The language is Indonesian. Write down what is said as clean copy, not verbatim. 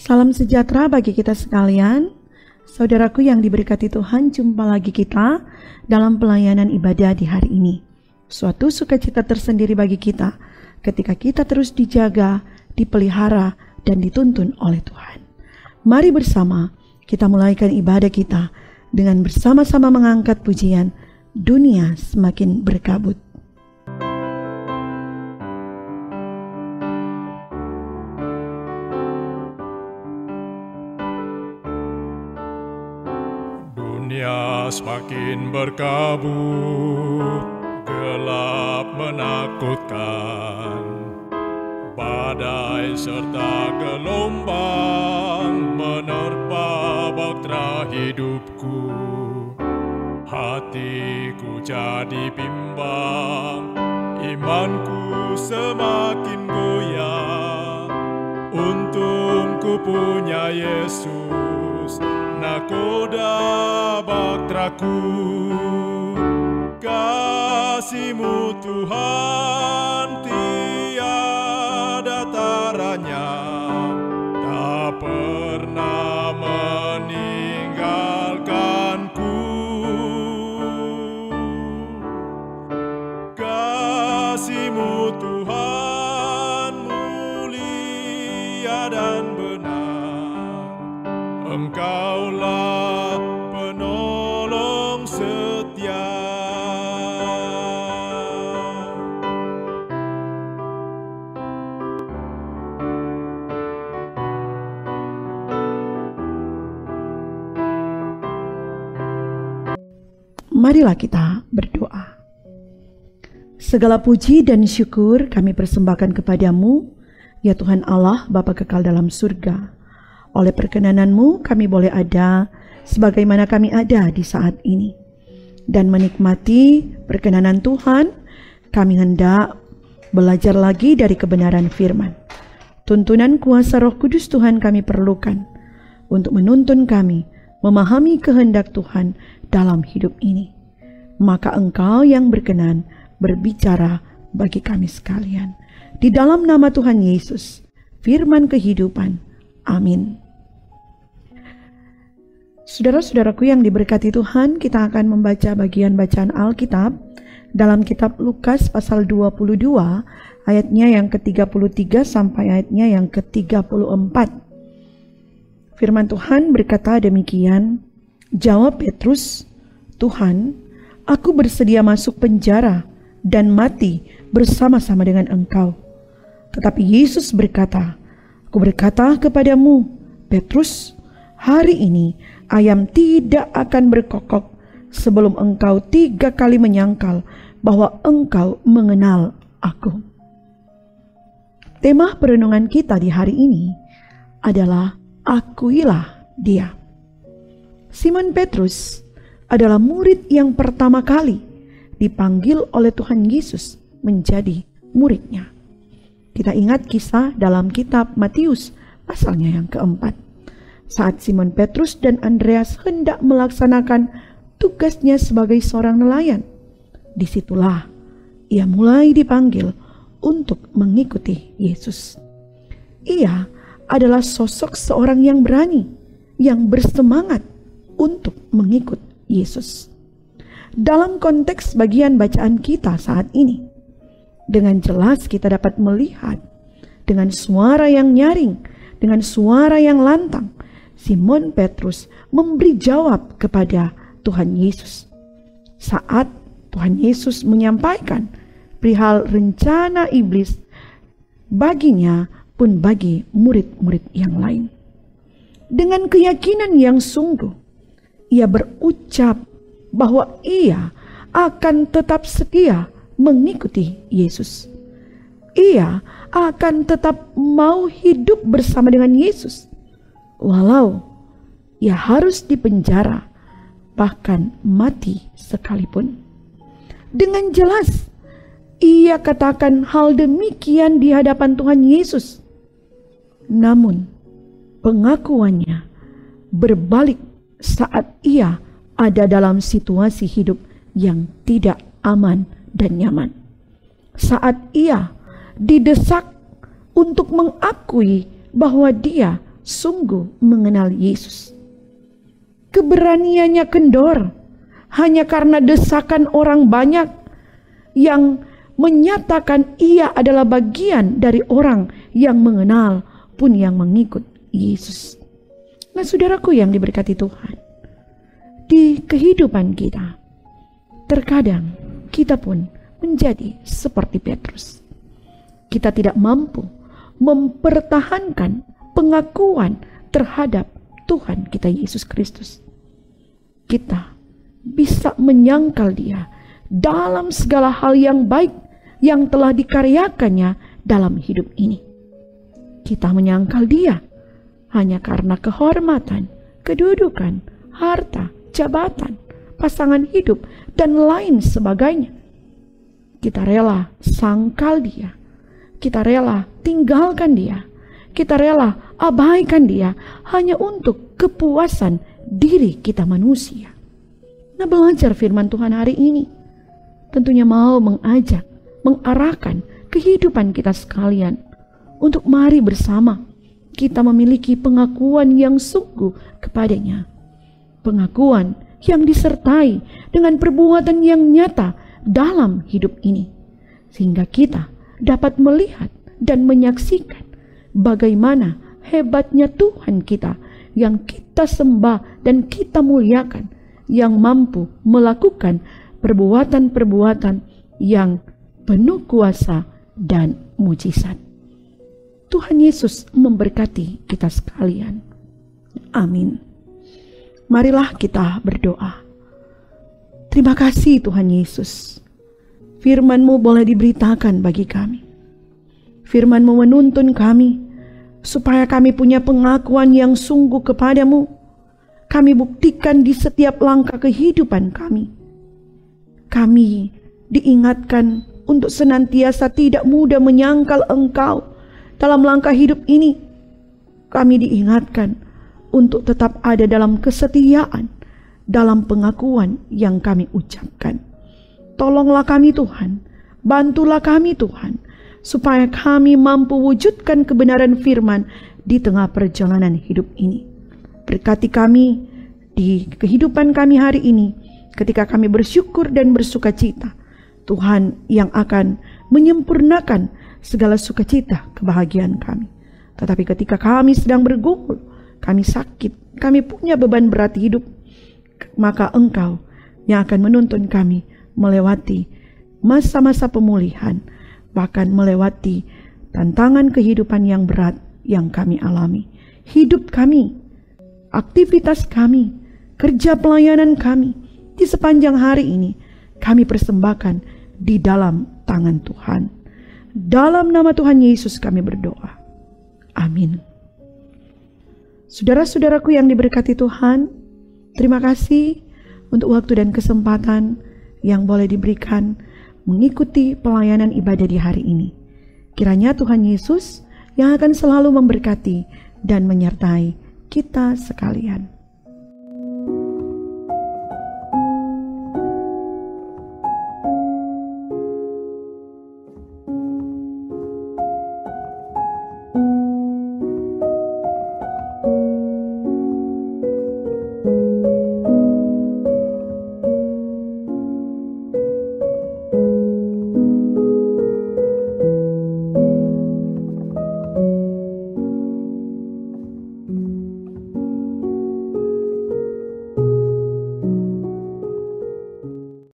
Salam sejahtera bagi kita sekalian. Saudaraku yang diberkati Tuhan, jumpa lagi kita dalam pelayanan ibadah di hari ini. Suatu sukacita tersendiri bagi kita ketika kita terus dijaga, dipelihara, dan dituntun oleh Tuhan. Mari bersama kita mulaikan ibadah kita dengan bersama-sama mengangkat pujian Dunia Semakin Berkabut. Dunia semakin berkabut, gelap menakutkan. Badai serta gelombang menerpa bahtera hidupku. Hatiku jadi bimbang, imanku semakin goyah. Untung ku punya Yesus, nakoda bahteraku. Kasih-Mu Tuhan tiada taranya, tak pernah meninggalkanku. Kasih-Mu Tuhan mulia dan benar, Engkaulah penolong setia. Marilah kita berdoa. Segala puji dan syukur kami persembahkan kepadamu, ya Tuhan Allah, Bapa kekal dalam surga. Oleh perkenanan-Mu kami boleh ada sebagaimana kami ada di saat ini. Dan menikmati perkenanan Tuhan, kami hendak belajar lagi dari kebenaran firman. Tuntunan kuasa Roh Kudus Tuhan kami perlukan untuk menuntun kami memahami kehendak Tuhan dalam hidup ini. Maka Engkau yang berkenan berbicara bagi kami sekalian. Di dalam nama Tuhan Yesus, firman kehidupan. Amin. Saudara-saudaraku yang diberkati Tuhan, kita akan membaca bagian bacaan Alkitab dalam kitab Lukas pasal 22 ayatnya yang ke-33 sampai ayatnya yang ke-34. Firman Tuhan berkata demikian, jawab Petrus, Tuhan, aku bersedia masuk penjara dan mati bersama-sama dengan Engkau. Tetapi Yesus berkata, aku berkata kepadamu, Petrus, hari ini ayam tidak akan berkokok sebelum engkau 3 kali menyangkal bahwa engkau mengenal aku. Tema perenungan kita di hari ini adalah akuilah Dia. Simon Petrus adalah murid yang pertama kali dipanggil oleh Tuhan Yesus menjadi muridnya. Kita ingat kisah dalam kitab Matius pasalnya yang keempat. Saat Simon Petrus dan Andreas hendak melaksanakan tugasnya sebagai seorang nelayan, disitulah ia mulai dipanggil untuk mengikuti Yesus. Ia adalah sosok seorang yang berani, yang bersemangat untuk mengikut Yesus. Dalam konteks bagian bacaan kita saat ini, dengan jelas kita dapat melihat dengan suara yang nyaring, dengan suara yang lantang, Simon Petrus memberi jawab kepada Tuhan Yesus. Saat Tuhan Yesus menyampaikan perihal rencana iblis baginya pun bagi murid-murid yang lain. Dengan keyakinan yang sungguh, ia berucap bahwa ia akan tetap setia mengikuti Yesus. Ia akan tetap mau hidup bersama dengan Yesus, walau ia harus dipenjara, bahkan mati sekalipun. Dengan jelas, ia katakan hal demikian di hadapan Tuhan Yesus. Namun, pengakuannya berbalik saat ia ada dalam situasi hidup yang tidak aman dan nyaman. Saat ia didesak untuk mengakui bahwa dia sungguh mengenal Yesus. Keberaniannya kendor hanya karena desakan orang banyak yang menyatakan ia adalah bagian dari orang yang mengenal pun yang mengikut Yesus. Nah, saudaraku yang diberkati Tuhan, di kehidupan kita terkadang kita pun menjadi seperti Petrus. Kita tidak mampu mempertahankan pengakuan terhadap Tuhan kita Yesus Kristus. Kita bisa menyangkal Dia dalam segala hal yang baik yang telah dikaryakannya dalam hidup ini. Kita menyangkal Dia hanya karena kehormatan, kedudukan, harta, jabatan, pasangan hidup, dan lain sebagainya. Kita rela sangkal Dia. Kita rela tinggalkan Dia. Kita rela abaikan Dia hanya untuk kepuasan diri kita manusia. Nah, belajar firman Tuhan hari ini tentunya mau mengajak, mengarahkan kehidupan kita sekalian untuk mari bersama kita memiliki pengakuan yang sungguh kepadanya. Pengakuan yang disertai dengan perbuatan yang nyata dalam hidup ini. Sehingga kita dapat melihat dan menyaksikan bagaimana hebatnya Tuhan kita yang kita sembah dan kita muliakan, yang mampu melakukan perbuatan-perbuatan yang penuh kuasa dan mujizat. Tuhan Yesus memberkati kita sekalian. Amin. Marilah kita berdoa. Terima kasih Tuhan Yesus. Firman-Mu boleh diberitakan bagi kami. Firman-Mu menuntun kami supaya kami punya pengakuan yang sungguh kepadamu. Kami buktikan di setiap langkah kehidupan kami. Kami diingatkan untuk senantiasa tidak mudah menyangkal Engkau dalam langkah hidup ini. Kami diingatkan untuk tetap ada dalam kesetiaan, dalam pengakuan yang kami ucapkan. Tolonglah kami Tuhan, bantulah kami Tuhan, supaya kami mampu wujudkan kebenaran firman di tengah perjalanan hidup ini. Berkati kami di kehidupan kami hari ini, ketika kami bersyukur dan bersuka cita. Tuhan yang akan menyempurnakan segala sukacita kebahagiaan kami. Tetapi ketika kami sedang bergumul, kami sakit, kami punya beban berat hidup, maka Engkau yang akan menuntun kami melewati masa-masa pemulihan, bahkan melewati tantangan kehidupan yang berat yang kami alami. Hidup kami, aktivitas kami, kerja pelayanan kami di sepanjang hari ini kami persembahkan di dalam tangan Tuhan. Dalam nama Tuhan Yesus kami berdoa. Amin. Saudara-saudaraku yang diberkati Tuhan, terima kasih untuk waktu dan kesempatan yang boleh diberikan mengikuti pelayanan ibadah di hari ini. Kiranya Tuhan Yesus yang akan selalu memberkati dan menyertai kita sekalian.